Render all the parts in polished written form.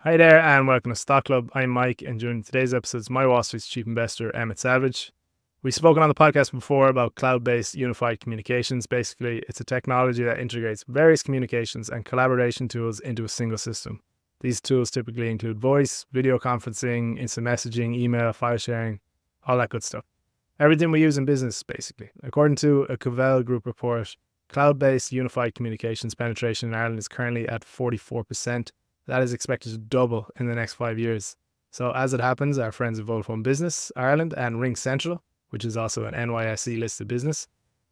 Hi there and welcome to Stock Club. I'm Mike, and during today's episode is MyWallSt's chief investor, Emmett Savage. We've spoken on the podcast before about cloud-based unified communications. Basically, it's a technology that integrates various communications and collaboration tools into a single system. These tools typically include voice, video conferencing, instant messaging, email, file sharing, all that good stuff. Everything we use in business, basically. According to a Covell Group report, cloud-based unified communications penetration in Ireland is currently at 44%. That is expected to double in the next 5 years. So as it happens, our friends at Vodafone Business Ireland and Ring Central, which is also an NYSE listed business,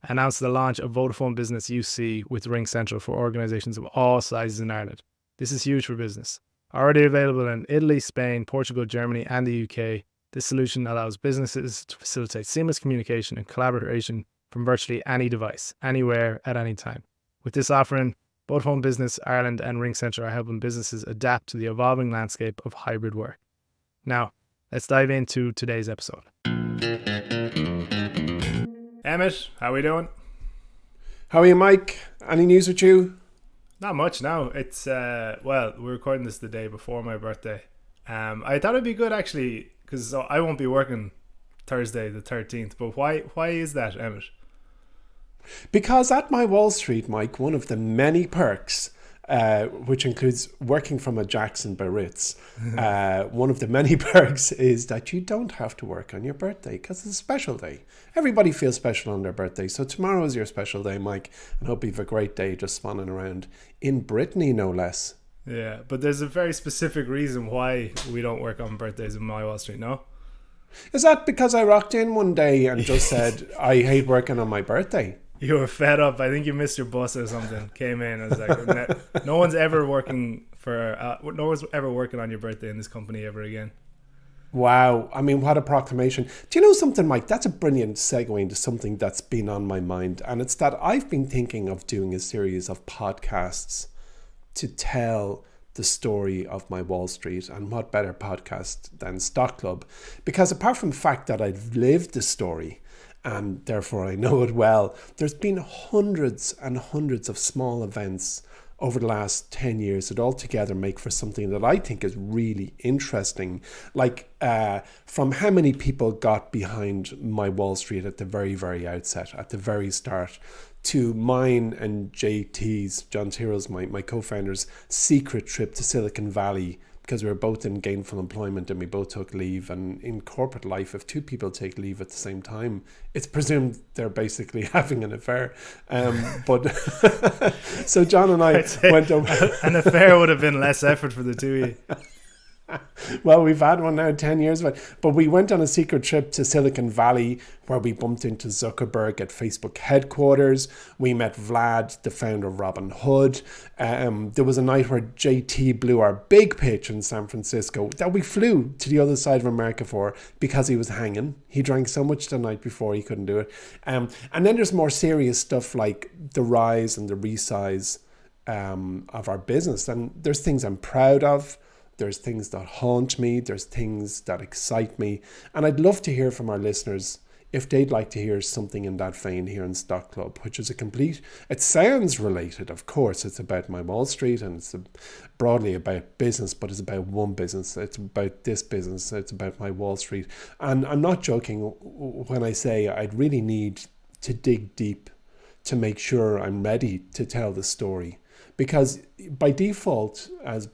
announced the launch of Vodafone Business UC with Ring Central for organizations of all sizes in Ireland. This is huge for business. Already available in Italy, Spain, Portugal, Germany, and the UK, this solution allows businesses to facilitate seamless communication and collaboration from virtually any device, anywhere, at any time. With this offering, Vodafone Business Ireland and Ring Central are helping businesses adapt to the evolving landscape of hybrid work. Now, let's dive into today's episode. Emmett, how we doing? How are you, Mike? Any news with you? Not much now. It's, we're recording this the day before my birthday. I thought it'd be good actually, because I won't be working Thursday the 13th, but why is that, Emmett? Because at MyWallSt, Mike, one of the many perks, which includes working from a Jackson by Ritz, one of the many perks is that you don't have to work on your birthday because it's a special day. Everybody feels special on their birthday. So tomorrow is your special day, Mike, and hope you have a great day just swanning around in Brittany, no less. Yeah, but there's a very specific reason why we don't work on birthdays in MyWallSt, no? Is that because I rocked in one day and just said, I hate working on my birthday? You were fed up. I think you missed your bus or something. Came in. I was like, no one's ever working on your birthday in this company ever again. Wow. I mean, what a proclamation. Do you know something, Mike? That's a brilliant segue into something that's been on my mind. And it's that I've been thinking of doing a series of podcasts to tell the story of MyWallSt. And what better podcast than Stock Club? Because apart from the fact that I've lived the story, and therefore I know it well, there's been hundreds and hundreds of small events over the last 10 years that altogether make for something that I think is really interesting. Like from how many people got behind MyWallSt at the very, very outset, at the very start, to mine and JT's, John Tyrrell's, my co-founder's secret trip to Silicon Valley, because we were both in gainful employment and we both took leave. And in corporate life, if two people take leave at the same time, it's presumed they're basically having an affair. But so John and I went over. An affair would have been less effort for the two of you. Well, we've had one now 10 years, but we went on a secret trip to Silicon Valley where we bumped into Zuckerberg at Facebook headquarters. We met Vlad, the founder of Robinhood. There was a night where JT blew our big pitch in San Francisco that we flew to the other side of America for because he was hanging. He drank so much the night before he couldn't do it. And then there's more serious stuff like the rise and the resize of our business. And there's things I'm proud of. There's things that haunt me. There's things that excite me. And I'd love to hear from our listeners if they'd like to hear something in that vein here in Stock Club, which is it sounds related, of course. It's about MyWallSt and it's broadly about business, but it's about one business. It's about this business. It's about MyWallSt. And I'm not joking when I say I'd really need to dig deep to make sure I'm ready to tell the story. Because by default, as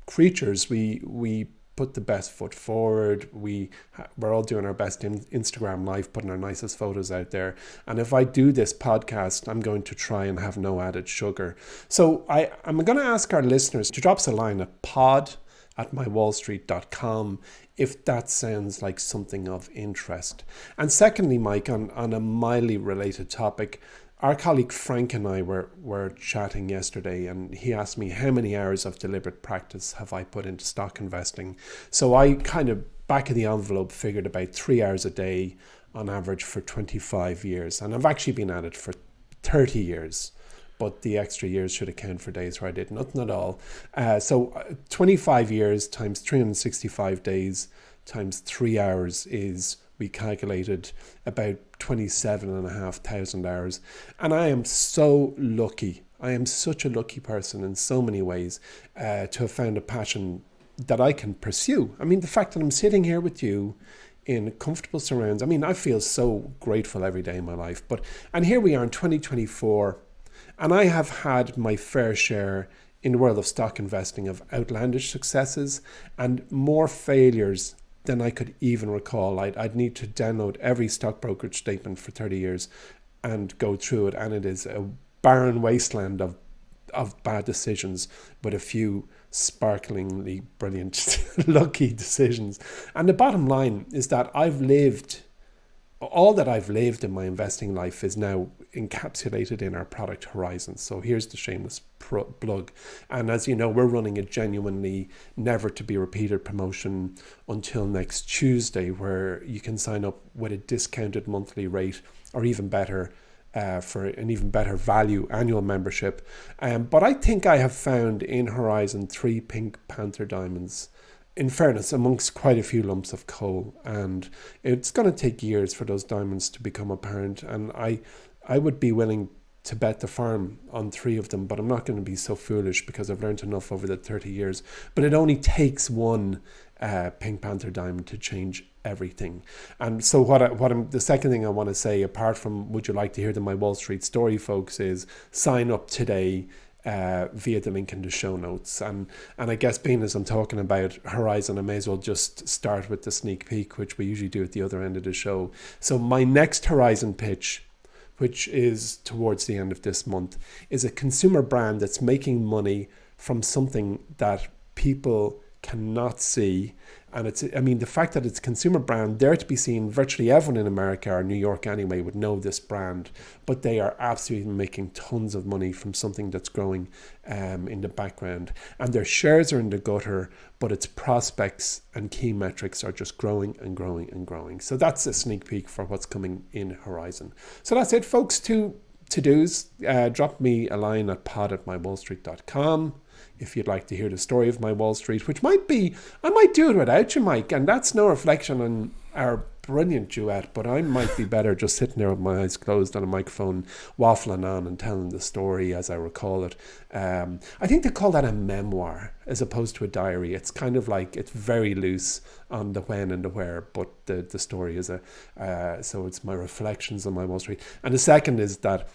creatures, we put the best foot forward. We're all doing our best in Instagram live, putting our nicest photos out there. And if I do this podcast, I'm going to try and have no added sugar. So I'm going to ask our listeners to drop us a line at pod@mywallstreet.com if that sounds like something of interest. And secondly, Mike, on a mildly related topic, our colleague Frank and I were chatting yesterday, and he asked me how many hours of deliberate practice have I put into stock investing. So I kind of back of the envelope figured about 3 hours a day on average for 25 years. And I've actually been at it for 30 years. But the extra years should account for days where I did nothing at all. So 25 years times 365 days times 3 hours is, we calculated, about 27,500 hours. And I am so lucky. I am such a lucky person in so many ways to have found a passion that I can pursue. I mean, the fact that I'm sitting here with you in comfortable surrounds. I mean, I feel so grateful every day in my life. And here we are in 2024, and I have had my fair share in the world of stock investing of outlandish successes and more failures than I could even recall. I'd need to download every stock brokerage statement for 30 years and go through it, and it is a barren wasteland of bad decisions with a few sparklingly brilliant lucky decisions. And the bottom line is that all that I've lived in my investing life is now encapsulated in our product Horizon. So here's the shameless plug. And as you know, we're running a genuinely never to be repeated promotion until next Tuesday, where you can sign up with a discounted monthly rate, or even better, for an even better value annual membership. But I think I have found in Horizon 3 Pink Panther diamonds, in fairness, amongst quite a few lumps of coal. And it's going to take years for those diamonds to become apparent. And I would be willing to bet the farm on 3 of them, but I'm not going to be so foolish because I've learned enough over the 30 years. But it only takes one Pink Panther diamond to change everything. And so the second thing I want to say, apart from would you like to hear my Wall Street story, folks, is sign up today via the link in the show notes. And I guess being as I'm talking about Horizon, I may as well just start with the sneak peek, which we usually do at the other end of the show. So my next Horizon pitch, which is towards the end of this month, is a consumer brand that's making money from something that people cannot see. And the fact that it's a consumer brand, there to be seen, virtually everyone in America or New York anyway would know this brand, but they are absolutely making tons of money from something that's growing in the background. And their shares are in the gutter, but its prospects and key metrics are just growing and growing and growing. So that's a sneak peek for what's coming in Horizon. So that's it, folks. Two to-dos. Drop me a line at pod@mywallstreet.com. if you'd like to hear the story of my Wall Street, which I might do it without you, Mike, and that's no reflection on our brilliant duet, but I might be better just sitting there with my eyes closed on a microphone, waffling on and telling the story as I recall it. I think they call that a memoir as opposed to a diary. It's kind of like, it's very loose on the when and the where, but the story is so it's my reflections on my Wall Street. And the second is that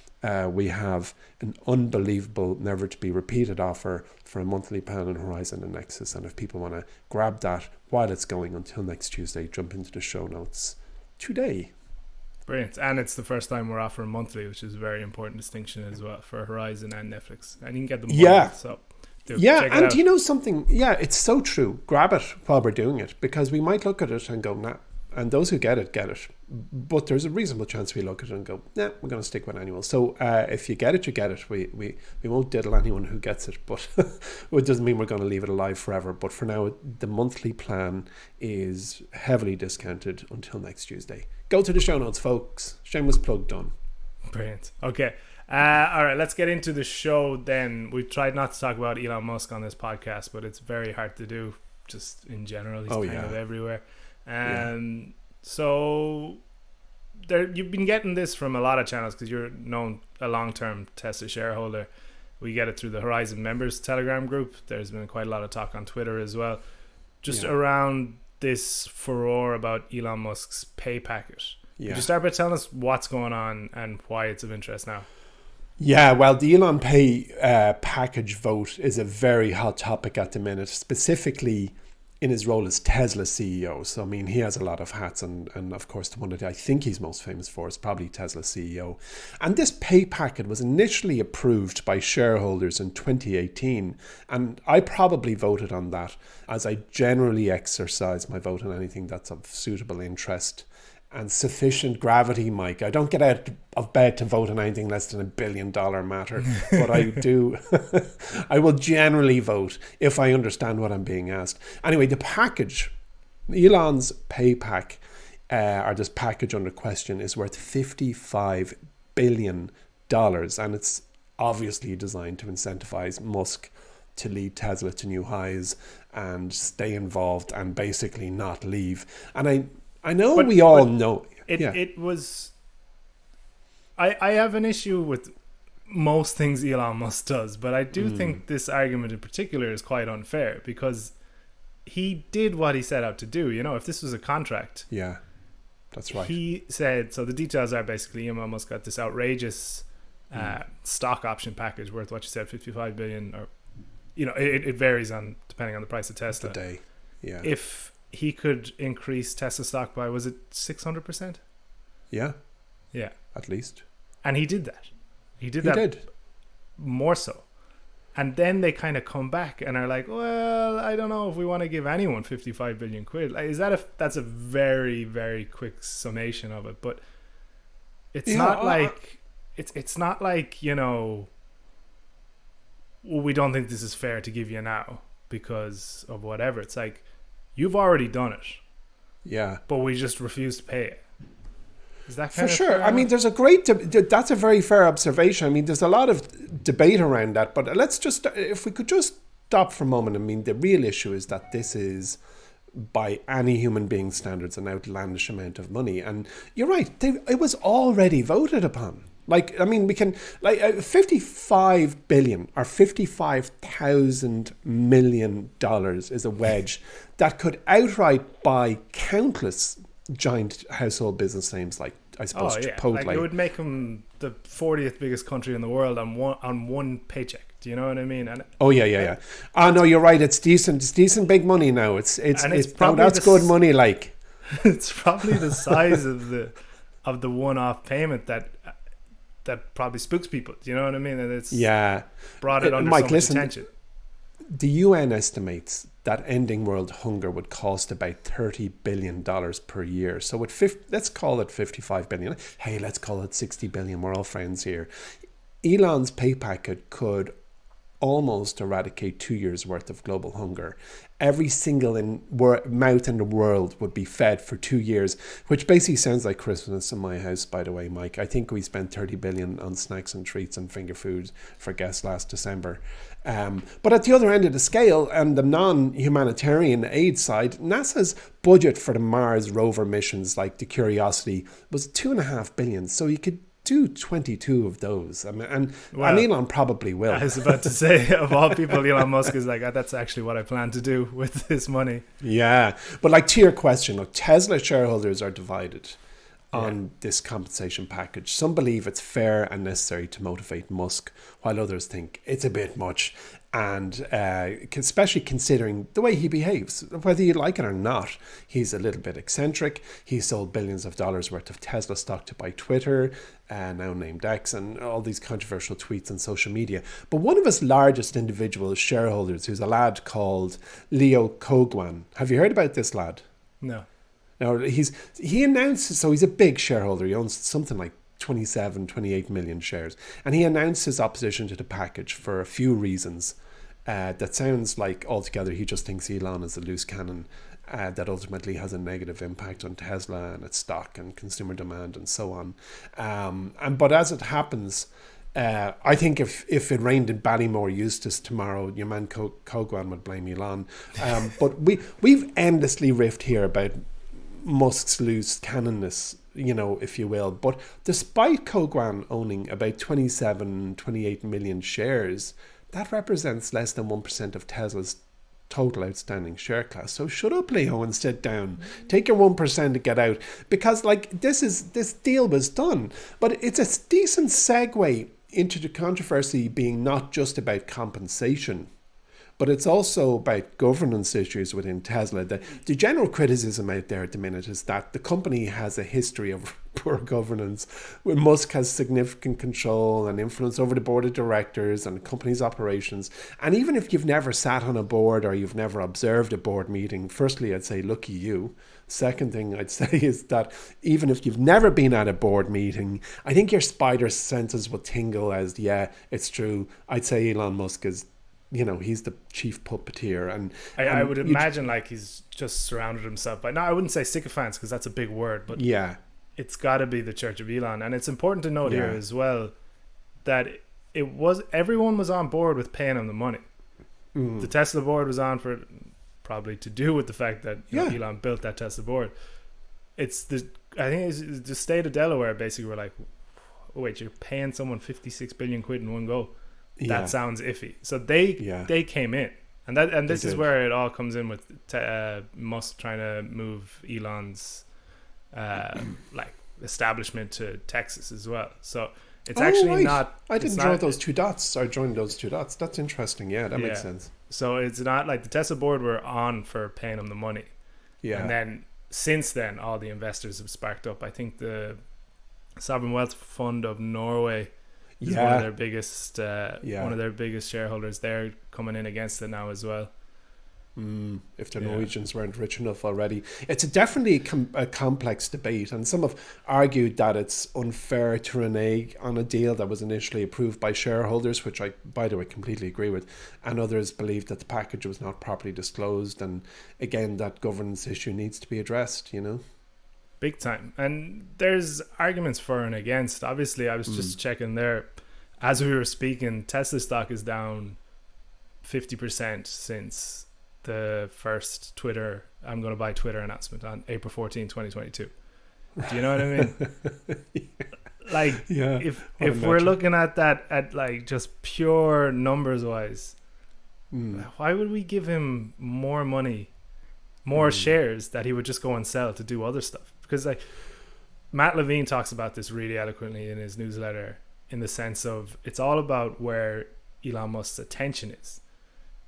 we have an unbelievable, never to be repeated offer for a monthly plan on Horizon and Nexus. And if people want to grab that while it's going until next Tuesday, jump into the show notes today. Brilliant. And it's the first time we're offering monthly, which is a very important distinction as well for Horizon and Netflix. And you can get them both, so check it out. You know something? Yeah, it's so true. Grab it while we're doing it, because we might look at it and go, nah. And those who get it, get it. But there's a reasonable chance we look at it and go, nah, we're going to stick with annual. So if you get it, you get it. We won't diddle anyone who gets it, but it doesn't mean we're going to leave it alive forever. But for now, the monthly plan is heavily discounted until next Tuesday. Go to the show notes, folks. Shameless plug done. Brilliant. Okay. All right, let's get into the show then. We've tried not to talk about Elon Musk on this podcast, but it's very hard to do just in general. He's kind of everywhere. So you've been getting this from a lot of channels because you're a long-term Tesla shareholder. We get it through the Horizon members Telegram group. There's been quite a lot of talk on Twitter as well, just around this furore about Elon Musk's pay packet. Could you start by telling us what's going on and why it's of interest now? Yeah, well, the Elon pay package vote is a very hot topic at the minute, specifically in his role as Tesla CEO. So, I mean, he has a lot of hats, and of course, the one that I think he's most famous for is probably Tesla CEO. And this pay packet was initially approved by shareholders in 2018, and I probably voted on that, as I generally exercise my vote on anything that's of suitable interest and sufficient gravity, Mike. I don't get out of bed to vote on anything less than $1 billion matter, but I do. I will generally vote if I understand what I'm being asked. Anyway, the package, Elon's pay pack, or this package under question, is worth $55 billion, and it's obviously designed to incentivize Musk to lead Tesla to new highs and stay involved and basically not leave. And I know we all know. It was... I have an issue with most things Elon Musk does, but I do think this argument in particular is quite unfair, because he did what he set out to do. You know, if this was a contract, Yeah, that's right. he said, so the details are basically Elon Musk got this outrageous stock option package worth what you said, 55 billion, or you know, it varies on depending on the price of Tesla. The day. Yeah. If he could increase Tesla stock by, was it 600%? Yeah, Yeah. at least. And he did that. He He did did. more so. And then they kind of come back and are like, well, I don't know if we want to give anyone 55 billion quid. Like, that's a very, very quick summation of it. But it's not like, it's not like, you know, well, we don't think this is fair to give you now because of whatever. It's like, you've already done it, Yeah. but we just refuse to pay it. Is that kind For of sure. fair I mean, there's a great, that's a very fair observation. I mean, there's a lot of debate around that, but let's just, if we could just stop for a moment. I mean, the real issue is that this is, by any human being standards, an outlandish amount of money. And you're right, it was already voted upon. Like, I mean, we can, like, 55 billion or $55,000 million is a wedge that could outright buy countless giant household business names like, I suppose, Chipotle. Like, it would make them the 40th biggest country in the world on one paycheck. Do you know what I mean? And yeah. Oh no, you're right. It's decent. It's decent big money now. It's probably that's good money. Like, it's probably the size of the one-off payment that probably spooks people. Do you know what I mean? And it's brought it under Mike, so much attention. The UN estimates that ending world hunger would cost about $30 billion per year. So let's call it 55 billion. Hey, let's call it 60 billion. We're all friends here. Elon's pay packet could almost eradicate 2 years worth of global hunger. Every single mouth in the world would be fed for 2 years, which basically sounds like Christmas in my house, by the way, Mike. I think we spent 30 billion on snacks and treats and finger foods for guests last December. But at the other end of the scale, and the non-humanitarian aid side, NASA's budget for the Mars rover missions like the Curiosity was 2.5 billion. So you could do 22 of those. I mean, and Elon probably will. I was about to say, of all people, Elon Musk is like, that's actually what I plan to do with this money. Yeah. But like, to your question, look, Tesla shareholders are divided on this compensation package. Some believe it's fair and necessary to motivate Musk, while others think it's a bit much. And especially considering the way he behaves, whether you like it or not, he's a little bit eccentric. He sold billions of dollars worth of Tesla stock to buy Twitter, now named X, and all these controversial tweets on social media. But one of his largest individual shareholders, who's a lad called Leo Kogwan. Have you heard about this lad? No. Now, he announced, so he's a big shareholder. He owns something like 28 million shares. And he announced his opposition to the package for a few reasons. That sounds like altogether he just thinks Elon is a loose cannon that ultimately has a negative impact on Tesla and its stock and consumer demand and so on. But as it happens, I think if it rained in Ballymore Eustace tomorrow, your man Kogwan would blame Elon. But we've endlessly riffed here about Musk's loose cannonness, you know, if you will. But despite Kogwan owning about 28 million shares, that represents less than 1% of Tesla's total outstanding share class. So shut up, Leo, and sit down. Take your 1% and get out. Because, like, this deal was done. But it's a decent segue into the controversy being not just about compensation, but it's also about governance issues within Tesla. The general criticism out there at the minute is that the company has a history of poor governance, where Musk has significant control and influence over the board of directors and the company's operations. And even if you've never sat on a board or you've never observed a board meeting, firstly, I'd say, lucky you. Second thing I'd say is that even if you've never been at a board meeting, I think your spider senses will tingle as, yeah, it's true. I'd say Elon Musk is, you know, he's the chief puppeteer. And I would imagine like he's just surrounded himself by, no, I wouldn't say sycophants because that's a big word, but yeah, it's got to be the Church of Elon. And it's important to note here as well that everyone was on board with paying him the money. The Tesla board was on for probably to do with the fact that you know, Elon built that Tesla board. I think it's the state of Delaware basically were like, oh, wait, you're paying someone 56 billion quid in one go. That sounds iffy. So they came in And this is did. where it all comes in with Musk trying to move Elon's like establishment to Texas as well. So it's actually not. I didn't draw those two dots. I joined those two dots. That's interesting. Yeah, that makes sense. So it's not like the Tesla board were on for paying him the money. Yeah. And then since then, all the investors have sparked up. I think the Sovereign Wealth Fund of Norway is one of their biggest shareholders. They're coming in against it now as well. If the Norwegians weren't rich enough already. It's definitely a complex debate, and some have argued that it's unfair to renege on a deal that was initially approved by shareholders, which I, by the way, completely agree with, and others believe that the package was not properly disclosed, and again, that governance issue needs to be addressed, Big time. And there's arguments for and against. Obviously, I was just checking there. As we were speaking, Tesla stock is down 50% since the first Twitter, I'm going to buy Twitter announcement on April 14, 2022. Do you know what I mean? Like, if we're looking at that at like just pure numbers wise, why would we give him more money, more shares that he would just go and sell to do other stuff? Because like Matt Levine talks about this really eloquently in his newsletter, in the sense of it's all about where Elon Musk's attention is.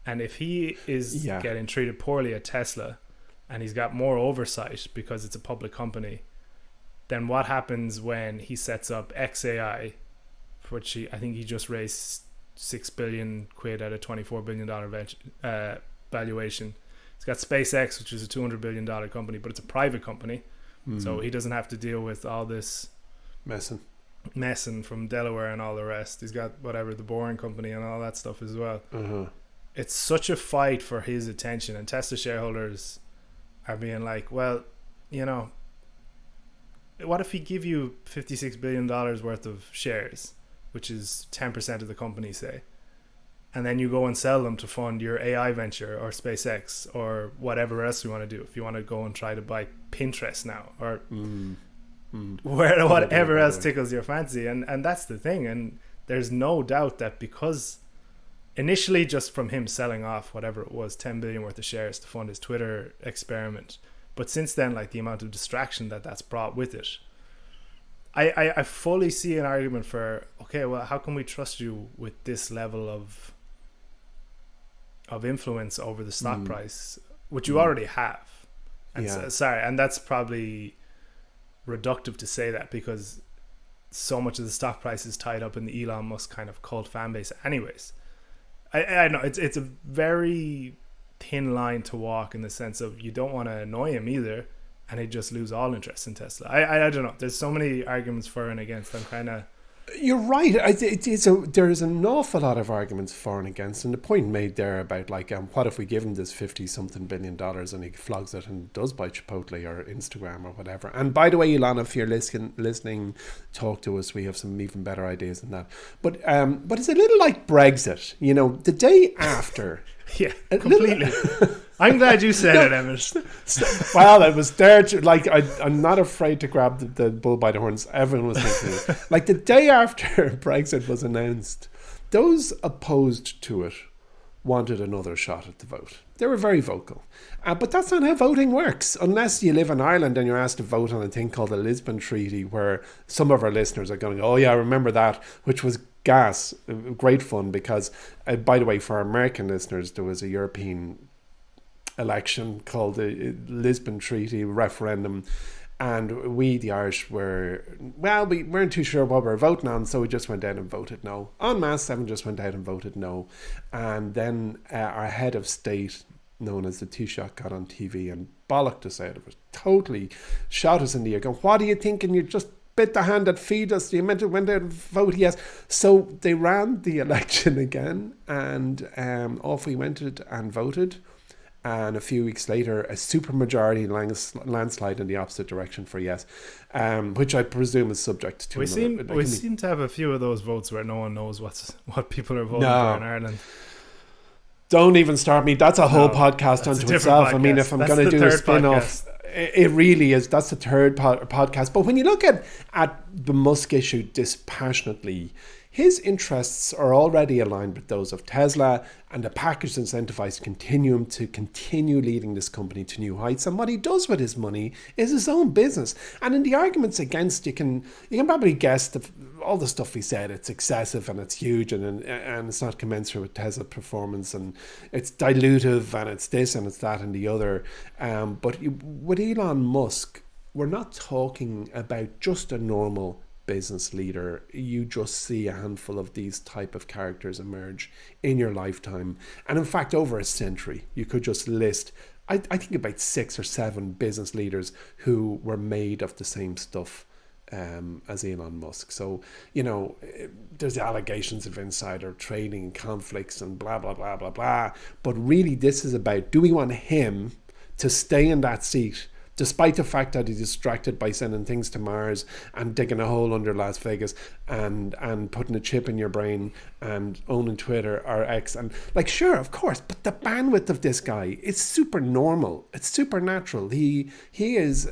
And if he is getting treated poorly at Tesla and he's got more oversight because it's a public company, then what happens when he sets up XAI, for which I think he just raised 6 billion quid at a $24 billion valuation. He's got SpaceX, which is a $200 billion company, but it's a private company. So he doesn't have to deal with all this messing from Delaware and all the rest. He's got whatever, the Boring Company and all that stuff as well. It's such a fight for his attention, and Tesla shareholders are being like, well, what if he give you $56 billion worth of shares, which is 10% of the company, say, and then you go and sell them to fund your AI venture or SpaceX or whatever else you want to do. If you want to go and try to buy Pinterest now or whatever else tickles your fancy. And that's the thing. And there's no doubt that because initially just from him selling off whatever it was, 10 billion worth of shares to fund his Twitter experiment. But since then, like the amount of distraction that's brought with it, I fully see an argument for, okay, well, how can we trust you with this level of influence over the stock price, which you already have? And and that's probably reductive to say that because so much of the stock price is tied up in the Elon Musk kind of cult fan base anyways. I know it's a very thin line to walk in the sense of you don't want to annoy him either and he'd just lose all interest in Tesla. I don't know. There's so many arguments for and against. I'm kind of... You're right. There's an awful lot of arguments for and against, and the point made there about like what if we give him this $50-something billion and he flogs it and does buy Chipotle or Instagram or whatever. And by the way, Elon, if you're listening, talk to us. We have some even better ideas than that. But it's a little like Brexit. The day after. Yeah, completely. I'm glad you said it, Emmett. Well, it was there. I'm not afraid to grab the bull by the horns. Everyone was thinking it. Like the day after Brexit was announced, those opposed to it wanted another shot at the vote. They were very vocal. But that's not how voting works. Unless you live in Ireland and you're asked to vote on a thing called the Lisbon Treaty, where some of our listeners are going, oh yeah, I remember that, which was gas, great fun because, by the way, for our American listeners, there was a European election called the Lisbon Treaty referendum, and we, the Irish, we weren't too sure what we were voting on, so we just went out and voted no. En masse, 7 just went out and voted no. And then our head of state, known as the Taoiseach, got on TV and bollocked us out of it. Totally shot us in the ear, going, what are you thinking? You just bit the hand that feed us. You meant to went out and vote yes. So they ran the election again, and off we went and voted. And a few weeks later, a supermajority landslide in the opposite direction for yes, which I presume is subject to. We seem to have a few of those votes where no one knows what people are voting for in Ireland. Don't even start me. That's a whole podcast unto itself. Podcast. I mean, if I'm going to do a spin-off, it really is. That's the third podcast. But when you look at the Musk issue dispassionately, his interests are already aligned with those of Tesla, and the package incentivized continue to continue leading this company to new heights. And what he does with his money is his own business. And in the arguments against, you can probably guess all the stuff he said. It's excessive and it's huge and it's not commensurate with Tesla performance, and it's dilutive and it's this and it's that and the other. But with Elon Musk, we're not talking about just a normal business leader. You just see a handful of these type of characters emerge in your lifetime, and in fact over a century you could just list I think about 6 or 7 business leaders who were made of the same stuff as Elon Musk. So there's allegations of insider trading and conflicts and blah blah blah blah blah, but really this is about, do we want him to stay in that seat despite the fact that he's distracted by sending things to Mars and digging a hole under Las Vegas and putting a chip in your brain and owning Twitter or X, and sure, of course, but the bandwidth of this guy is super normal. It's supernatural. He is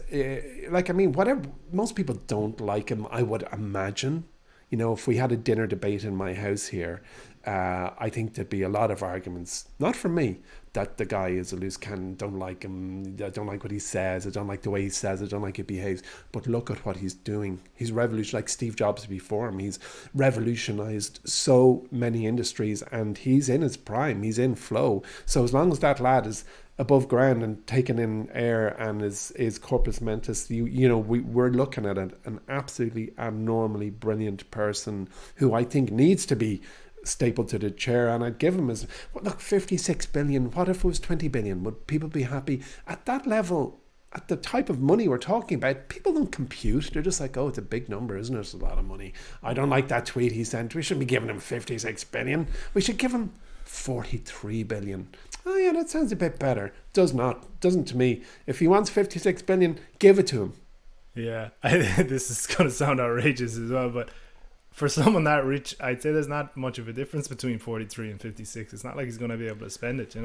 whatever. Most people don't like him, I would imagine. If we had a dinner debate in my house here, I think there'd be a lot of arguments, not from me, that the guy is a loose cannon, don't like him, I don't like what he says, I don't like the way he says, I don't like he behaves. But look at what he's doing. He's revolutionized, like Steve Jobs before him. He's revolutionized so many industries, and he's in his prime, he's in flow. So as long as that lad is above ground and taking in air and is corpus mentis, we're looking at an absolutely abnormally brilliant person who I think needs to be stapled to the chair. And I'd give him 56 billion. What if it was 20 billion? Would people be happy at that level? At the type of money we're talking about, people don't compute. They're just like, oh, it's a big number, isn't it? It's a lot of money. I don't like that tweet he sent. We shouldn't be giving him 56 billion. We should give him 43 billion. Oh yeah, that sounds a bit better. Doesn't to me. If he wants 56 billion, give it to him. Yeah, this is going to sound outrageous as well, but for someone that rich, I'd say there's not much of a difference between 43 and 56. It's not like he's going to be able to spend it,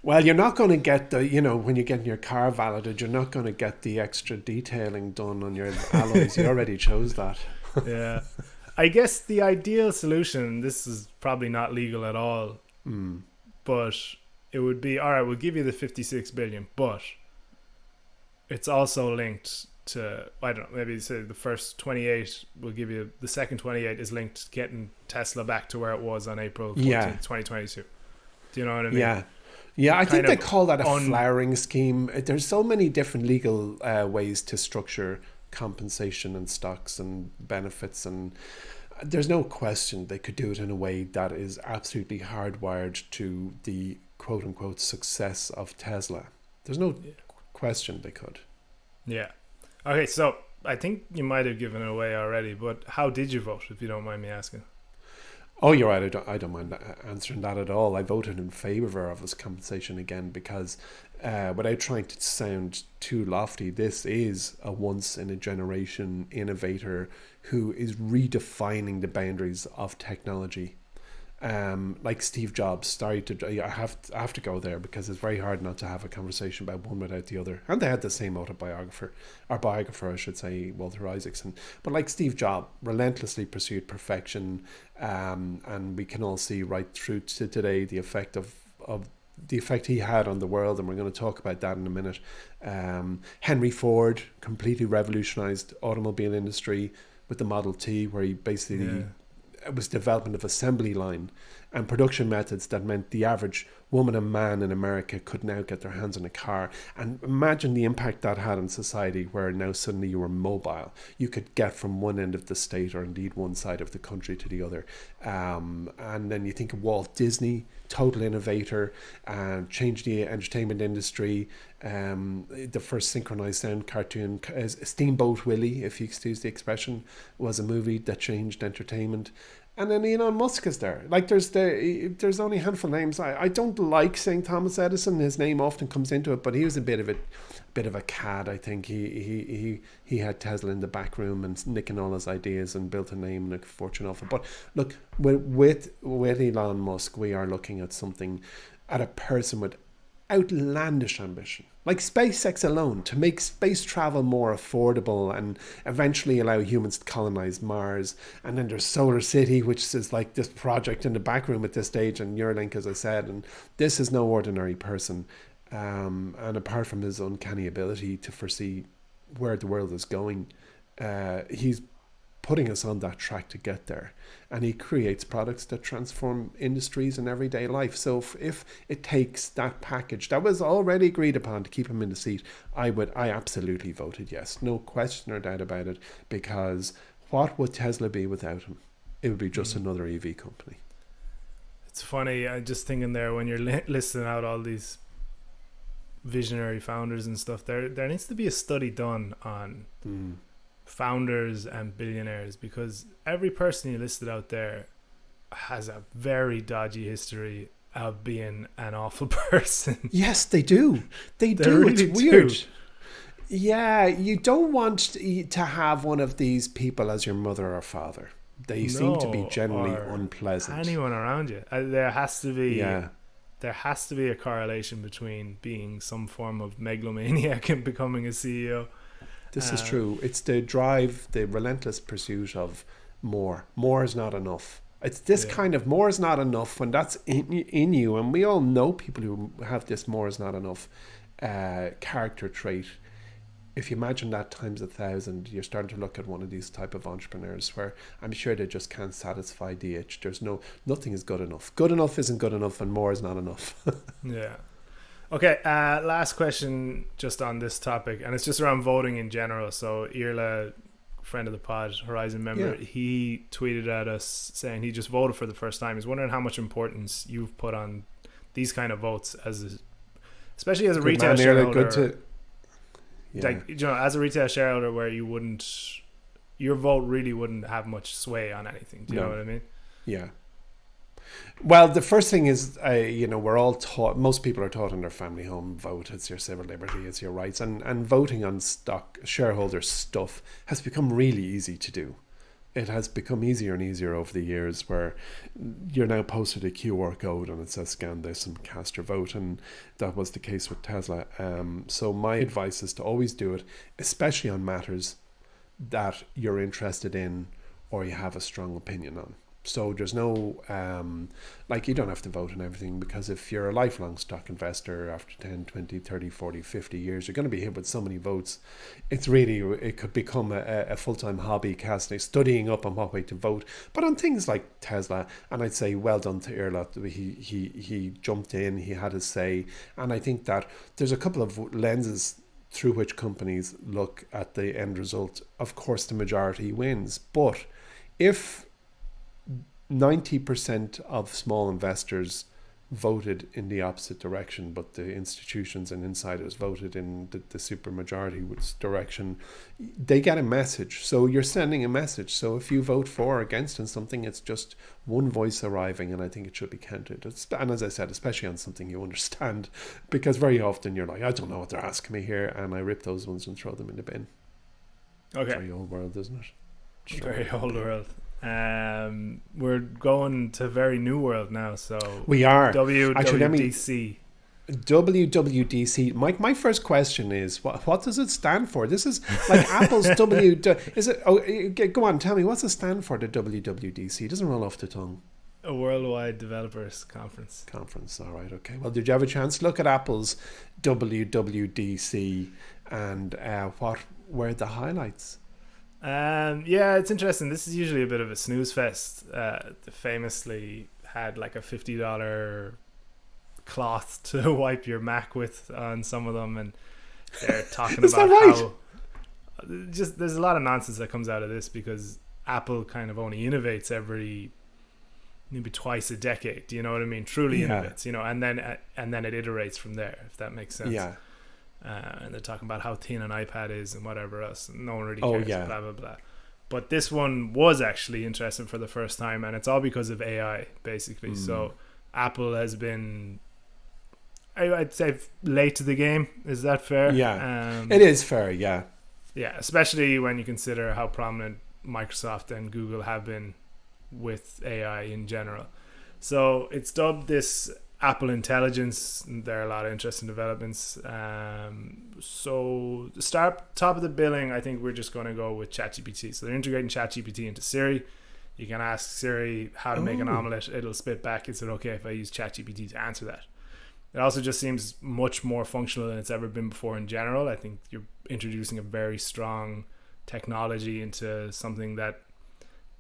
Well, you're not going to get the, when you're getting your car validated, you're not going to get the extra detailing done on your alloys. You already chose that. Yeah. I guess the ideal solution, this is probably not legal at all, but it would be, all right, we'll give you the 56 billion, but it's also linked to, I don't know, maybe say the first 28, we'll give you the second 28 is linked to getting Tesla back to where it was on April 14th, 2022. Do you know what I mean? Yeah, I think they call that a flowering scheme. There's so many different legal ways to structure compensation and stocks and benefits, and there's no question they could do it in a way that is absolutely hardwired to the quote-unquote success of Tesla. There's no question they could. Yeah. Okay, so I think you might have given it away already, but how did you vote, if you don't mind me asking? Oh, you're right. I don't mind answering that at all. I voted in favour of his compensation again because without trying to sound too lofty, this is a once-in-a-generation innovator who is redefining the boundaries of technology. Like Steve Jobs. I have to go there because it's very hard not to have a conversation about one without the other. And they had the same biographer, I should say, Walter Isaacson. But like Steve Jobs, relentlessly pursued perfection, and we can all see right through to today the effect of the effect he had on the world, and we're going to talk about that in a minute. Henry Ford completely revolutionized automobile industry with the Model T, where he basically it was development of assembly line and production methods that meant the average woman and man in America could now get their hands on a car. And imagine the impact that had on society, where now suddenly you were mobile. You could get from one end of the state, or indeed one side of the country, to the other. And then you think of Walt Disney, total innovator, changed the entertainment industry. The first synchronized sound cartoon, Steamboat Willie, if you excuse the expression, was a movie that changed entertainment. And then Elon Musk is there. Like there's only a handful of names. I don't like saying Thomas Edison. His name often comes into it, but he was a bit of a cad. I think he had Tesla in the back room and nicking all his ideas and built a name and a fortune off it. But look, with Elon Musk, we are looking at a person with outlandish ambition. Like SpaceX alone, to make space travel more affordable and eventually allow humans to colonize Mars. And then there's Solar City, which is like this project in the back room at this stage, and Neuralink, as I said. And this is no ordinary person. And apart from his uncanny ability to foresee where the world is going, he's putting us on that track to get there, and he creates products that transform industries and everyday life. So if it takes that package that was already agreed upon to keep him in the seat, I absolutely voted yes, no question or doubt about it, because what would Tesla be without him? It would be just another EV company. It's funny, I'm just thinking there, when you're listing out all these visionary founders and stuff, there needs to be a study done on founders and billionaires, because every person you listed out there has a very dodgy history of being an awful person. Yes, they do. They do. Really, it's weird. Yeah, you don't want to have one of these people as your mother or father. They seem to be generally unpleasant. Anyone around you. There has to be a correlation between being some form of megalomaniac and becoming a CEO. This is true. It's the drive, the relentless pursuit of more. More is not enough. It's this kind of more is not enough when that's in you. And we all know people who have this more is not enough character trait. If you imagine that times 1,000, you're starting to look at one of these type of entrepreneurs where I'm sure they just can't satisfy the itch. Nothing is good enough. Good enough isn't good enough, and more is not enough. Yeah. Okay, last question just on this topic, and it's just around voting in general. So Irla, friend of the pod, Horizon member, he tweeted at us saying he just voted for the first time. He's wondering how much importance you've put on these kind of votes, especially as a retail shareholder. Like, as a retail shareholder, where your vote really wouldn't have much sway on anything. Do you know what I mean? Yeah. Well, the first thing is, we're all taught, most people are taught in their family home, vote, it's your civil liberty, it's your rights. And voting on shareholder stuff has become really easy to do. It has become easier and easier over the years, where you're now posted a QR code and it says scan this and cast your vote. And that was the case with Tesla. So my advice is to always do it, especially on matters that you're interested in or you have a strong opinion on. So there's no, you don't have to vote on everything, because if you're a lifelong stock investor, after 10, 20, 30, 40, 50 years, you're going to be hit with so many votes. It could become a full-time hobby, studying up on what way to vote. But on things like Tesla, and I'd say well done to Irla, he jumped in, he had his say. And I think that there's a couple of lenses through which companies look at the end result. Of course, the majority wins. But if 90% of small investors voted in the opposite direction, but the institutions and insiders voted in the supermajority direction, they get a message. So you're sending a message. So if you vote for or against on something, it's just one voice arriving, and I think it should be counted. And as I said, especially on something you understand, because very often you're like, I don't know what they're asking me here, and I rip those ones and throw them in the bin. Okay. Very old world, isn't it? Very old world. We're going to very new world now, so we are. WWDC. WWDC. My first question is, what does it stand for? This is like Apple's Is it? Oh, go on, tell me, what's it stand for? The WWDC. It doesn't roll off the tongue. A Worldwide Developers Conference. All right. Okay. Well, did you have a chance to look at Apple's WWDC, and what were the highlights? It's interesting. This is usually a bit of a snooze fest. Famously had like a $50 cloth to wipe your Mac with on some of them, and they're talking about how just there's a lot of nonsense that comes out of this, because Apple kind of only innovates every maybe twice a decade. Do you know what I mean? Truly innovates, and then it iterates from there, if that makes sense. Yeah. And they're talking about how thin an iPad is and whatever else. No one really cares, blah, blah, blah. But this one was actually interesting for the first time, and it's all because of AI, basically. So Apple has been, I'd say, late to the game. Is that fair? Yeah, it is fair, yeah. Yeah, especially when you consider how prominent Microsoft and Google have been with AI in general. So it's dubbed this Apple Intelligence. There are a lot of interesting developments. So the top of the billing, I think we're just going to go with ChatGPT. So they're integrating ChatGPT into Siri. You can ask Siri how to make an omelette. It'll spit back. Is it okay if I use ChatGPT to answer that? It also just seems much more functional than it's ever been before in general. I think you're introducing a very strong technology into something that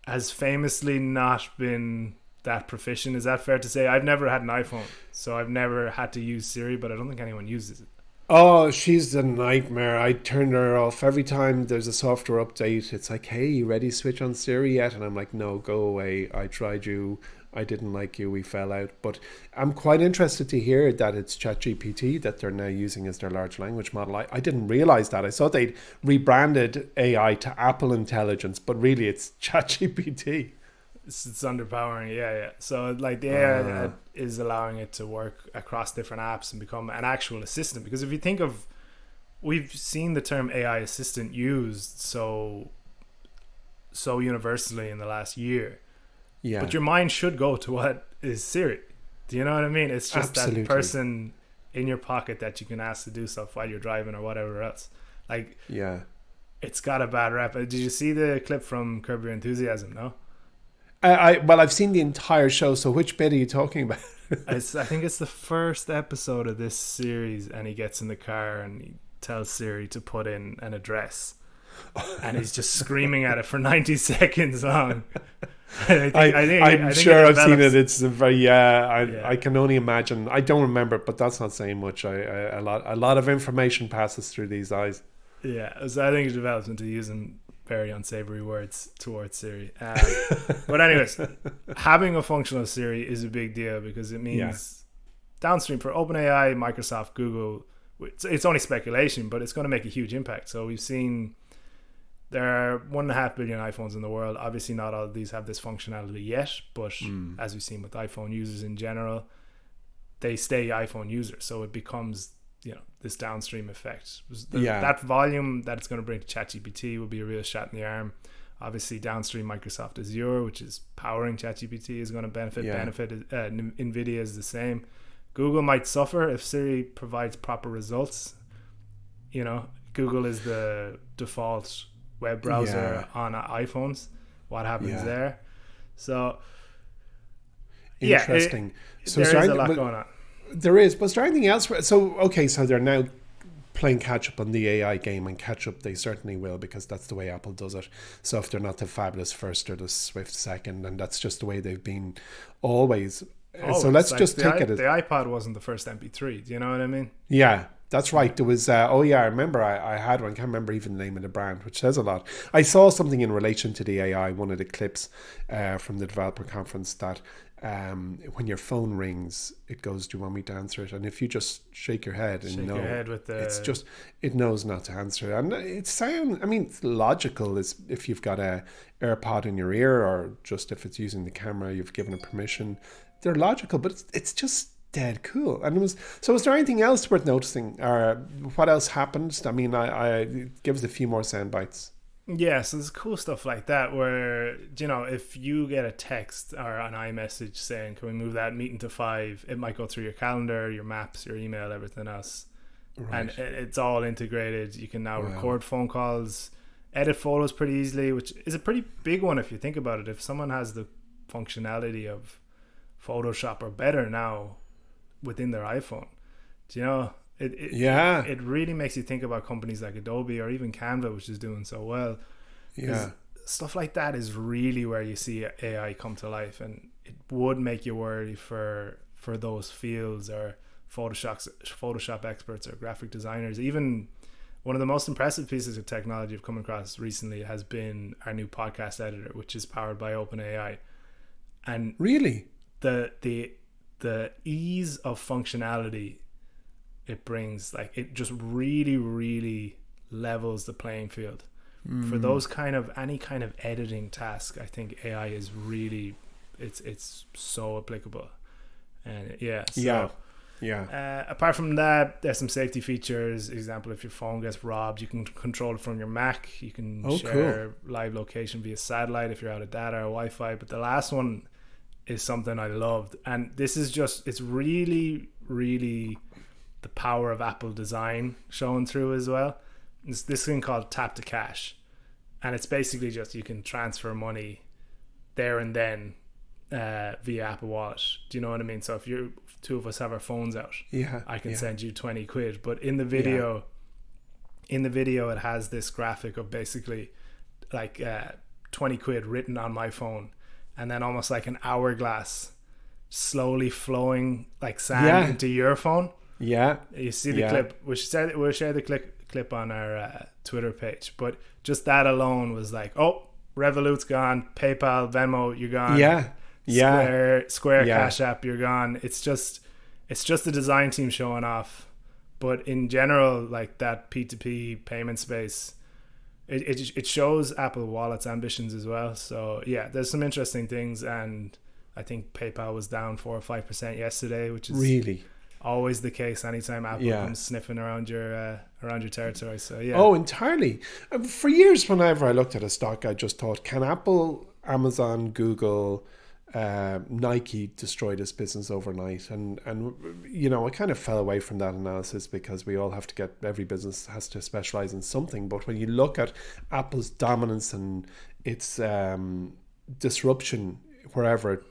has famously not been that proficient. Is that fair to say? I've never had an iPhone, so I've never had to use Siri, but I don't think anyone uses it. Oh, she's a nightmare. I turn her off every time there's a software update. It's like, hey, you ready to switch on Siri yet? And I'm like, no, go away. I tried you. I didn't like you. We fell out. But I'm quite interested to hear that it's ChatGPT that they're now using as their large language model. I didn't realize that. I thought they'd rebranded AI to Apple Intelligence, but really it's ChatGPT. It's underpowering, yeah. So like the AI is allowing it to work across different apps and become an actual assistant. Because if you think of, we've seen the term AI assistant used so universally in the last year. Yeah. But your mind should go to what is Siri. Do you know what I mean? It's just Absolutely. That person in your pocket that you can ask to do stuff while you're driving or whatever else. Like, yeah, it's got a bad rap. Did you see the clip from Curb Your Enthusiasm? No. I've seen the entire show. So which bit are you talking about? I think it's the first episode of this series, and he gets in the car and he tells Siri to put in an address, and he's just screaming at it for 90 seconds long. I'm sure I've seen it. It's a very I can only imagine. I don't remember it, but that's not saying much. A lot of information passes through these eyes. Yeah, so I think it develops into using very unsavory words towards Siri. But anyways, having a functional Siri is a big deal because it means downstream for OpenAI, Microsoft, Google. It's only speculation, but it's going to make a huge impact. So we've seen there are 1.5 billion iPhones in the world. Obviously, not all of these have this functionality yet, but as we've seen with iPhone users in general, they stay iPhone users. So it becomes, this downstream effect. That volume that it's going to bring to ChatGPT will be a real shot in the arm. Obviously, downstream Microsoft Azure, which is powering ChatGPT, is going to benefit. NVIDIA is the same. Google might suffer if Siri provides proper results. Google is the default web browser on iPhones. What happens there? So, interesting. There is a lot going on. There is, but is there anything else? So they're now playing catch up on the AI game, and catch up they certainly will, because that's the way Apple does it. So if they're not the fabulous first or the swift second, and that's just the way they've been always. So let's just take it as the iPod wasn't the first MP3. Do you know what I mean? Yeah. That's right. There was, I remember I had one. I can't remember even the name of the brand, which says a lot. I saw something in relation to the AI, one of the clips from the developer conference, that when your phone rings, it goes, do you want me to answer it? And if you just shake your head and no, it's just, it knows not to answer it. And it's logical is if you've got a AirPod in your ear, or just if it's using the camera, you've given it permission. They're logical, but it's just dead cool. And was there anything else worth noticing, or what else happened? I mean, I give us a few more sound bites. Yeah, so there's cool stuff like that where, if you get a text or an iMessage saying, can we move that meeting to 5, it might go through your calendar, your maps, your email, everything else. Right. And it's all integrated. You can now record phone calls, edit photos pretty easily, which is a pretty big one if you think about it. If someone has the functionality of Photoshop or better now within their iPhone, it really makes you think about companies like Adobe or even Canva, which is doing so well. Stuff like that is really where you see AI come to life, and it would make you worry for those fields, or Photoshop experts or graphic designers. Even one of the most impressive pieces of technology I've come across recently has been our new podcast editor, which is powered by OpenAI. And really, the ease of functionality it brings, like, it just really, really levels the playing field for those any kind of editing task. I think AI is really, it's so applicable. And apart from that, there's some safety features. Example, if your phone gets robbed, you can control it from your Mac. You can share live location via satellite if you're out of data or Wi-Fi. But the last one is something I loved. And this is just, it's really, really the power of Apple design showing through as well. It's this thing called tap to cash. And it's basically just you can transfer money there and then via Apple Wallet. Do you know what I mean? So if two of us have our phones out, I can send you 20 quid. But in the video, it has this graphic of basically like 20 quid written on my phone, and then almost like an hourglass slowly flowing like sand into your phone. You see the clip. We'll share the clip on our Twitter page. But just that alone was like, oh, Revolut's gone, PayPal, Venmo, you're gone. Square Cash App, you're gone. It's just the design team showing off. But in general, like that P2P payment space, it shows Apple Wallet's ambitions as well. So yeah, there's some interesting things, and I think PayPal was down 4 or 5% yesterday, which is really always the case anytime Apple comes sniffing around your territory. So yeah. Oh, entirely. For years, whenever I looked at a stock, I just thought, can Apple, Amazon, Google, Nike destroy this business overnight? And you know, I kind of fell away from that analysis because we all have to get, every business has to specialize in something. But when you look at Apple's dominance and its disruption wherever it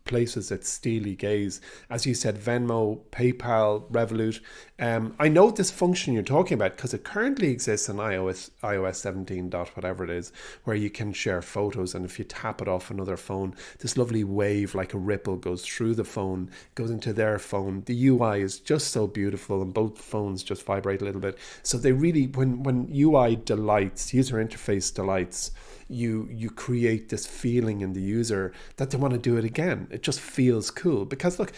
places its steely gaze, as you said, Venmo, PayPal, Revolut. I know this function you're talking about because it currently exists in iOS 17 dot whatever it is, where you can share photos, and if you tap it off another phone, this lovely wave like a ripple goes through the phone, goes into their phone. The UI is just so beautiful, and both phones just vibrate a little bit. So they really, when UI delights, user interface delights, you create this feeling in the user that they want to do it again. It just feels cool because look,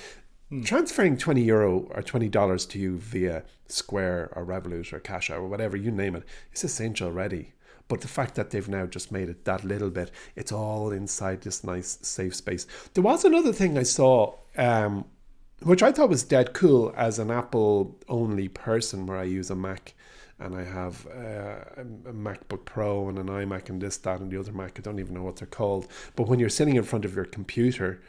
transferring €20 or $20 to you via Square or Revolut or Cash App or whatever, you name it, it's essential already. But the fact that they've now just made it that little bit, it's all inside this nice safe space. There was another thing I saw, which I thought was dead cool as an Apple only person, where I use a Mac. And I have a MacBook Pro and an iMac and this, that, and the other Mac. I don't even know what they're called. But when you're sitting in front of your computer,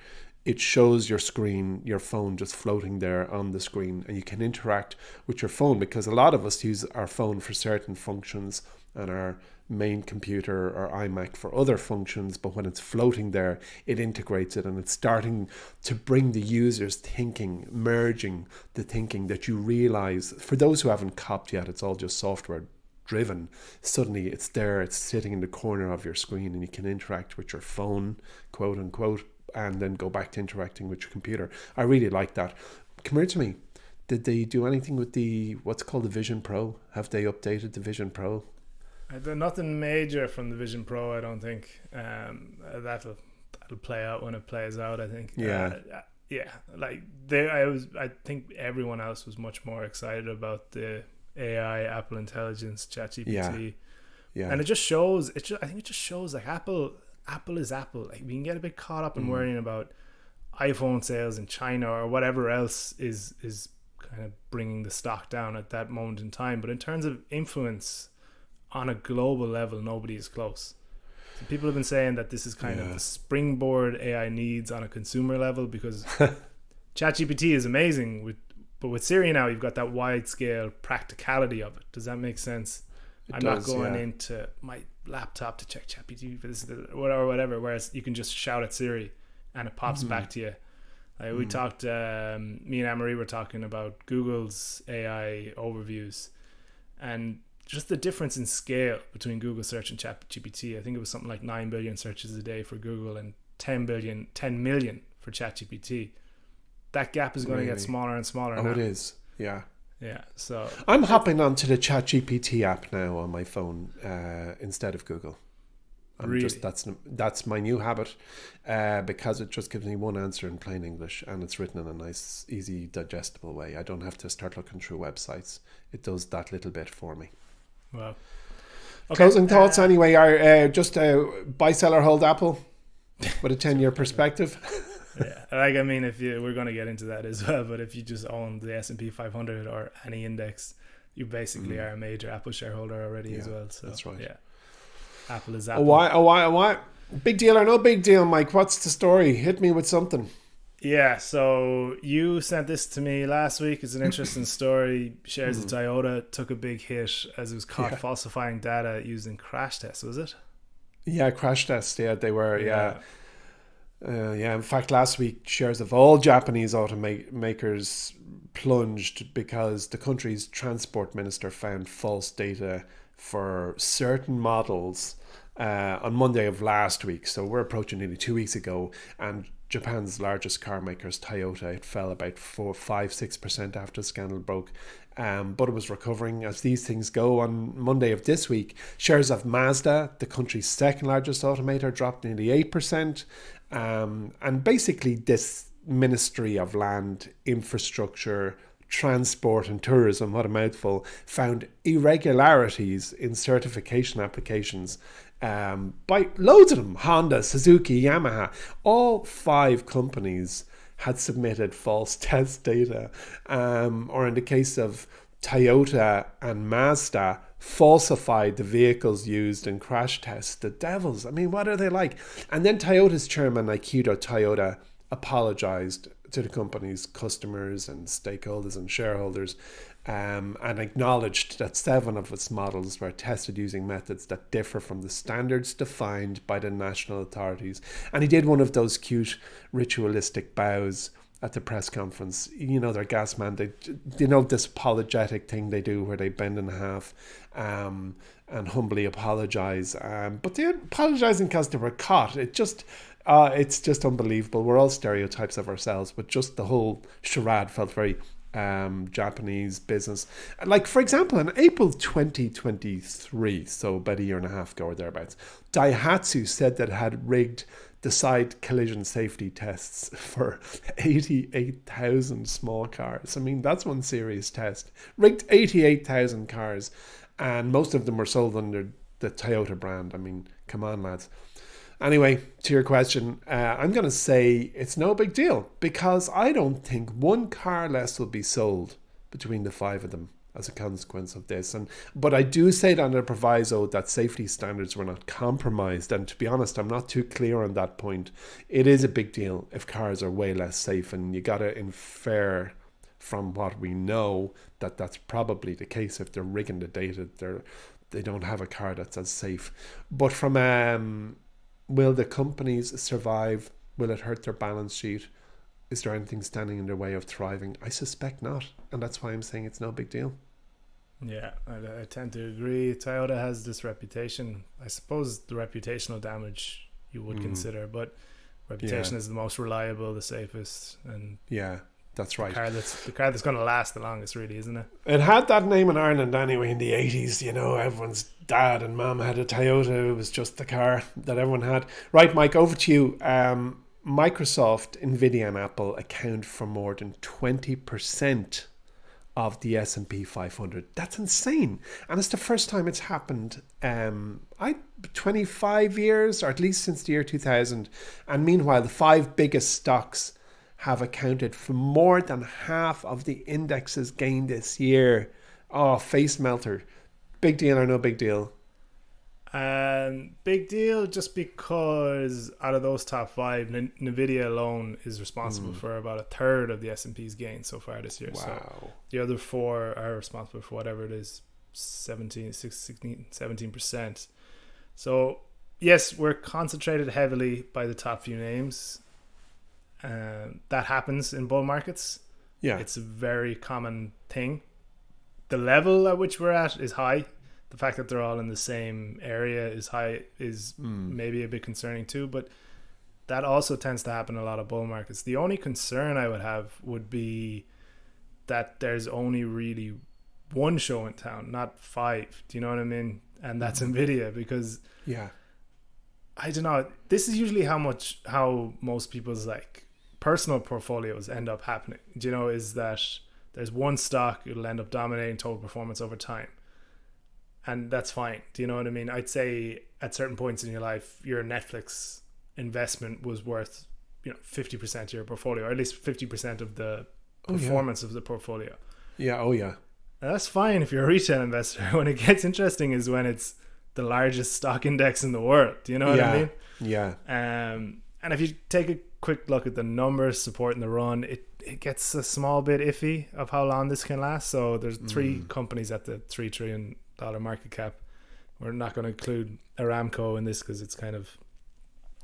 it shows your screen, your phone just floating there on the screen. And you can interact with your phone, because a lot of us use our phone for certain functions and our main computer or iMac for other functions. But when it's floating there, it integrates it, and it's starting to bring the user's thinking, merging the thinking that you realize. For those who haven't copped yet, it's all just software driven. Suddenly it's there, it's sitting in the corner of your screen, and you can interact with your phone, quote unquote, and then go back to interacting with your computer. I really like that. Come here to me. Did they do anything with the what's called the Vision Pro? Have they updated the Vision Pro? Nothing major from the Vision Pro, I don't think. That'll play out when it plays out, I think. I think everyone else was much more excited about the AI, Apple Intelligence, ChatGPT. And it just shows. I think it just shows like Apple is Apple. Like, we can get a bit caught up in worrying about iPhone sales in China or whatever else is kind of bringing the stock down at that moment in time. But in terms of influence on a global level, nobody is close. So people have been saying that this is kind of the springboard AI needs on a consumer level, because ChatGPT is amazing, but with Siri now, you've got that wide scale practicality of it. Does that make sense? I'm not going into my laptop to check ChatGPT for this or whatever, whereas you can just shout at Siri and it pops back to you. We talked, me and Anne-Marie were talking about Google's AI overviews, and just the difference in scale between Google search and ChatGPT. I think it was something like 9 billion searches a day for Google and 10 million for ChatGPT. That gap is going to get smaller and smaller now. It is. Yeah. So I'm hopping onto the ChatGPT app now on my phone instead of Google. That's my new habit, because it just gives me one answer in plain English, and it's written in a nice, easy, digestible way. I don't have to start looking through websites. It does that little bit for me. Wow. Okay. Closing thoughts anyway are just buy, sell or hold Apple with a 10-year perspective. We're going to get into that as well, but if you just own the S&P 500 or any index, you basically are a major Apple shareholder already as well. So that's right. Yeah. Apple is Apple. Big deal or no big deal, Mike? What's the story? Hit me with something. Yeah, so you sent this to me last week. It's an interesting story. Shares of Toyota took a big hit as it was caught falsifying data used in crash tests, was it? Yeah, crash tests. Yeah, they were. Yeah. In fact, last week, shares of all Japanese automakers plunged because the country's transport minister found false data for certain models on Monday of last week. So we're approaching nearly 2 weeks ago, and Japan's largest car makers, Toyota, it fell about 6% after the scandal broke. But it was recovering as these things go. On Monday of this week, shares of Mazda, the country's second largest automaker, dropped nearly 8%. And basically this Ministry of Land, Infrastructure, Transport and Tourism, what a mouthful, found irregularities in certification applications by loads of them. Honda, Suzuki, Yamaha, all 5 companies had submitted false test data, or in the case of Toyota and Mazda, falsified the vehicles used in crash tests. The devils, I mean, what are they like? And then Toyota's chairman, Akito Toyoda, apologized to the company's customers and stakeholders and shareholders, and acknowledged that 7 of its models were tested using methods that differ from the standards defined by the national authorities. And he did one of those cute ritualistic bows at the press conference. You know, their gas man, this apologetic thing they do where they bend in half and humbly apologize. But they're apologizing because they were caught. It's just unbelievable. We're all stereotypes of ourselves, but just the whole charade felt very Japanese business. Like, for example, in April 2023, so about a year and a half ago or thereabouts, Daihatsu said that it had rigged the side collision safety tests for 88,000 small cars. I mean, that's one serious test. Rigged 88,000 cars, and most of them were sold under the Toyota brand. I mean, come on, lads. Anyway, to your question, I'm going to say it's no big deal, because I don't think one car less will be sold between the 5 of them as a consequence of this. But I do say that under a proviso that safety standards were not compromised. And to be honest, I'm not too clear on that point. It is a big deal if cars are way less safe, and you got to infer from what we know that that's probably the case. If they're rigging the data, they don't have a car that's as safe. But from will the companies survive? Will it hurt their balance sheet? Is there anything standing in their way of thriving? I suspect not. And that's why I'm saying it's no big deal. Yeah, I tend to agree. Toyota has this reputation. I suppose the reputational damage you would consider, but reputation is the most reliable, the safest, and yeah, that's right. The car that's going to last the longest, really, isn't it? It had that name in Ireland anyway in the 80s. You know, everyone's dad and mum had a Toyota. It was just the car that everyone had. Right, Mike, over to you. Microsoft, Nvidia and Apple account for more than 20% of the S&P 500. That's insane. And it's the first time it's happened 25 years, or at least since the year 2000. And meanwhile, the 5 biggest stocks have accounted for more than half of the index's gain this year. Oh, face melter. Big deal or no big deal? Big deal, just because out of those top 5, Nvidia alone is responsible for about a third of the S&P's gain so far this year. Wow. So the other 4 are responsible for whatever it is, 17%. So yes, we're concentrated heavily by the top few names. That happens in bull markets. Yeah, it's a very common thing. The level at which we're at is high. The fact that they're all in the same area is high, is maybe a bit concerning too, but that also tends to happen in a lot of bull markets. The only concern I would have would be that there's only really one show in town, not 5. Do you know what I mean? And that's Nvidia, because I don't know. This is usually how most people's like personal portfolios end up happening. Do you know, is that there's one stock, it'll end up dominating total performance over time. And that's fine. Do you know what I mean? I'd say at certain points in your life, your Netflix investment was worth 50% of your portfolio, or at least 50% of the performance of the portfolio. Yeah, oh yeah. And that's fine if you're a retail investor. When it gets interesting is when it's the largest stock index in the world. Do you know what I mean? Yeah. And if you take a quick look at the numbers supporting the run, it gets a small bit iffy of how long this can last. So there's three companies at the $3 trillion market cap. We're not going to include Aramco in this because it's kind of,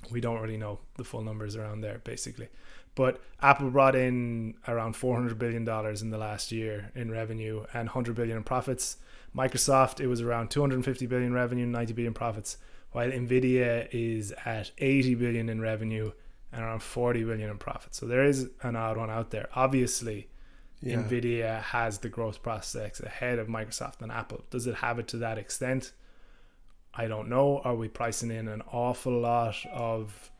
we don't really know the full numbers around there, basically. But Apple brought in around $400 billion in the last year in revenue and $100 billion in profits. Microsoft, it was around $250 billion revenue, $90 billion profits, while Nvidia is at $80 billion in revenue and around $40 billion in profits. So there is an odd one out there. Obviously, Nvidia has the growth prospects ahead of Microsoft and Apple. Does it have it to that extent? I don't know. Are we pricing in an awful lot of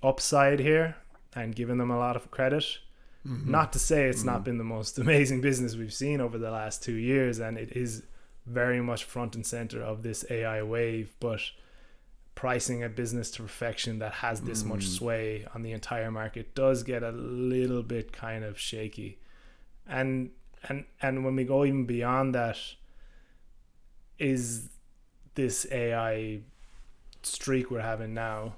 upside here and giving them a lot of credit? Not to say it's not been the most amazing business we've seen over the last 2 years, and it is very much front and center of this AI wave, but pricing a business to perfection that has this much sway on the entire market does get a little bit kind of shaky. And when we go even beyond that, is this AI streak we're having now,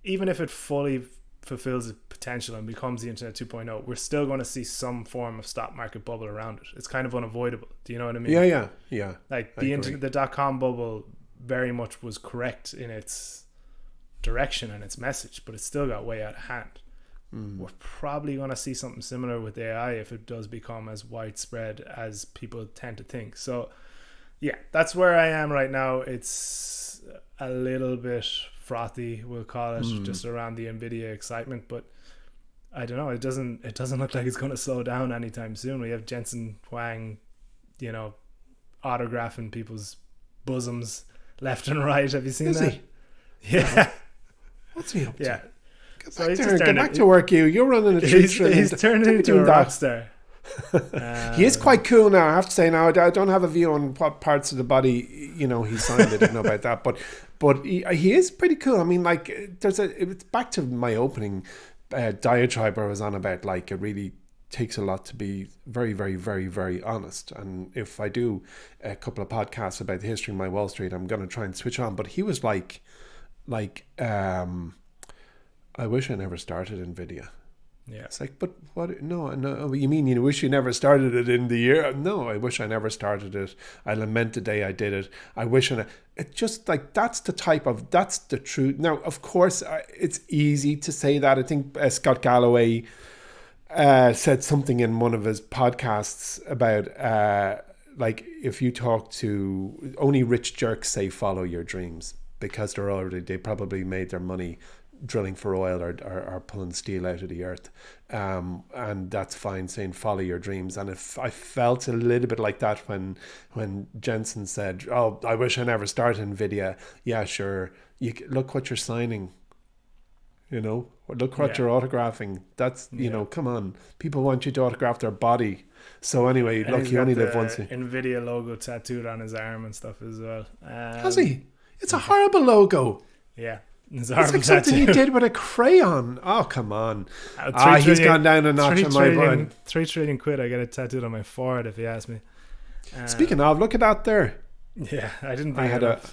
even if it fully fulfills its potential and becomes the internet 2.0, we're still going to see some form of stock market bubble around it. It's kind of unavoidable. Do you know what I mean? Yeah. Like the internet, the dot-com bubble very much was correct in its direction and its message, but it's still got way out of hand. We're probably going to see something similar with AI if it does become as widespread as people tend to think. So yeah, that's where I am right now. It's a little bit frothy, we'll call it, just around the Nvidia excitement, but I don't know, it doesn't look like it's going to slow down anytime soon. We have Jensen Huang, autographing people's bosoms left and right. Have you seen that? He? Yeah. What's he up to? Yeah. Get back to work, You're running a treat. He's turning into a rock star. He is quite cool now, I have to say. Now, I don't have a view on what parts of the body, he signed. I didn't know about that. But he is pretty cool. I mean, like, it's back to my opening diatribe where I was on about, like, it really takes a lot to be very, very, very, very honest. And if I do a couple of podcasts about the history of MyWallSt, I'm going to try and switch on. But he was like, I wish I never started NVIDIA. Yeah. It's like, but what? No. You mean you wish you never started it in the year? No, I wish I never started it. I lament the day I did it. I wish it's just like, that's the truth. Now, of course, it's easy to say that. I think Scott Galloway said something in one of his podcasts about like, if you talk to only rich jerks say follow your dreams because they probably made their money drilling for oil or pulling steel out of the earth, and that's fine saying follow your dreams. And if I felt a little bit like that when Jensen said, oh, I wish I never started NVIDIA. Yeah, sure, look what you're signing, look what you're autographing. That's come on, people want you to autograph their body. So anyway, and look, you only live once. NVIDIA logo tattooed on his arm and stuff as well. Has he? It's a horrible logo. Yeah. It's like something he did with a crayon. Oh, come on. He's gone down a notch on my brain. $3 trillion I get it tattooed on my forehead, if you ask me. Speaking of, look at that there. Yeah, I didn't bring it up.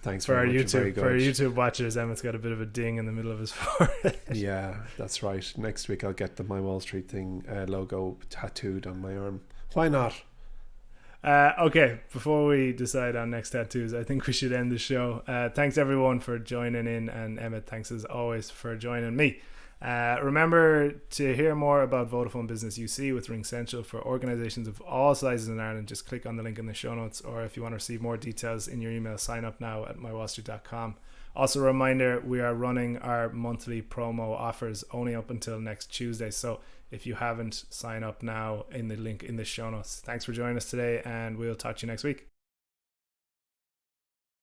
Thanks for very our much. YouTube. For our YouTube watchers, Emmett's got a bit of a ding in the middle of his forehead. Yeah, that's right. Next week I'll get the MyWallSt thing logo tattooed on my arm. Why not? Okay, before we decide on next tattoos, I think we should end the show. Thanks everyone for joining in, and Emmett, thanks as always for joining me. Remember to hear more about Vodafone Business UC with RingCentral for organizations of all sizes in Ireland. Just click on the link in the show notes, or if you want to receive more details in your email, sign up now at mywallstreet.com. Also a reminder, we are running our monthly promo offers only up until next Tuesday, so if you haven't, sign up now in the link in the show notes. Thanks for joining us today, and we'll talk to you next week.